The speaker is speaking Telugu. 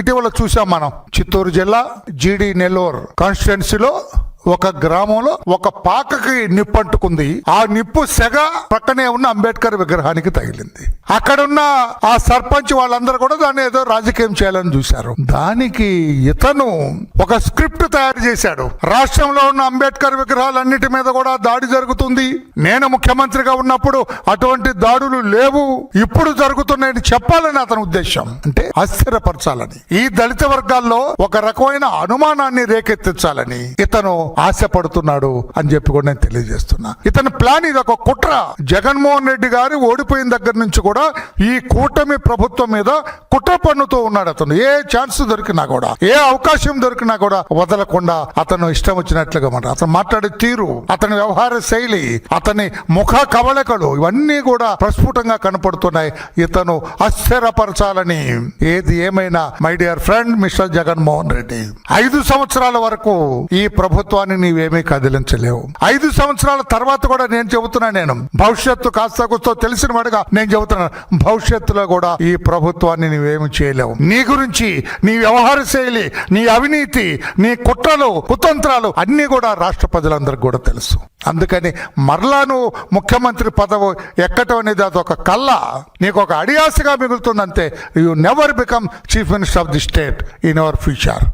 ఇటీవల చూసాం మనం. చిత్తూరు జిల్లా జీడి నెల్లూరు కాన్స్టిట్యున్సీలో ఒక గ్రామంలో ఒక పాకకి నిప్పు అంటుకుంది. ఆ నిప్పు సెగ పక్కనే ఉన్న అంబేద్కర్ విగ్రహానికి తగిలింది. అక్కడున్న ఆ సర్పంచ్ వాళ్ళందరూ కూడా దాన్ని ఏదో రాజకీయం చేయాలని చూశారు. దానికి ఇతను ఒక స్క్రిప్ట్ తయారు చేశాడు. రాష్ట్రంలో ఉన్న అంబేద్కర్ విగ్రహాలన్నిటి మీద కూడా దాడి జరుగుతుంది, నేను ముఖ్యమంత్రిగా ఉన్నప్పుడు అటువంటి దాడులు లేవు, ఇప్పుడు జరుగుతున్నాయని చెప్పాలని అతని ఉద్దేశం. అంటే ఆశ్చర్యపరచాలని, ఈ దళిత వర్గాల్లో ఒక రకమైన అనుమానాన్ని రేకెత్తించాలని ఇతను ఆశపడుతున్నాడు అని చెప్పి కూడా నేను తెలియజేస్తున్నా. ఇతని ప్లాన్ ఇది ఒక కుట్ర. జగన్మోహన్ రెడ్డి గారు ఓడిపోయిన దగ్గర నుంచి కూడా ఈ కూటమి ప్రభుత్వం మీద కుట్ర పన్నుతూ ఉన్నాడు. అతను ఏ ఛాన్స్ దొరికినా కూడా, ఏ అవకాశం దొరికినా కూడా వదలకుండా అతను ఇష్టం వచ్చినట్లుగా అతను మాట్లాడే తీరు, అతని వ్యవహార శైలి, అతని ముఖ కవళికలు ఇవన్నీ కూడా ప్రస్ఫుటంగా కనపడుతున్నాయి. ఇతను ఆశ్చర్యపరచాలని. ఏది ఏమైనా my dear friend mister Jaganmohan Reddy, 5 సంవత్సరాల వరకు ఈ ప్రభుత్వాన్ని నీవేమీ కదిలించలేవు. 5 సంవత్సరాల తర్వాత కూడా నేను చెబుతున్నా, భవిష్యత్తు కాస్త కూస్తో తెలిసిన వాడుగా నేను చెబుతున్నాను, భవిష్యత్తులో కూడా ఈ ప్రభుత్వాన్ని నీవేమి చేయలేవు. నీ గురించి, నీ వ్యవహార శైలి, నీ అవినీతి, నీ కుట్రలు, కుతంత్రాలు అన్ని కూడా రాష్ట్ర ప్రజలందరికీ కూడా తెలుసు. అందుకని మరలా నువ్వు ముఖ్యమంత్రి పదవి ఎక్కటం అనేది అదొక కళ్ళ, నీకు ఒక అడియాసగా మిగులుతుందంతే. You never become chief minister of the state in our future.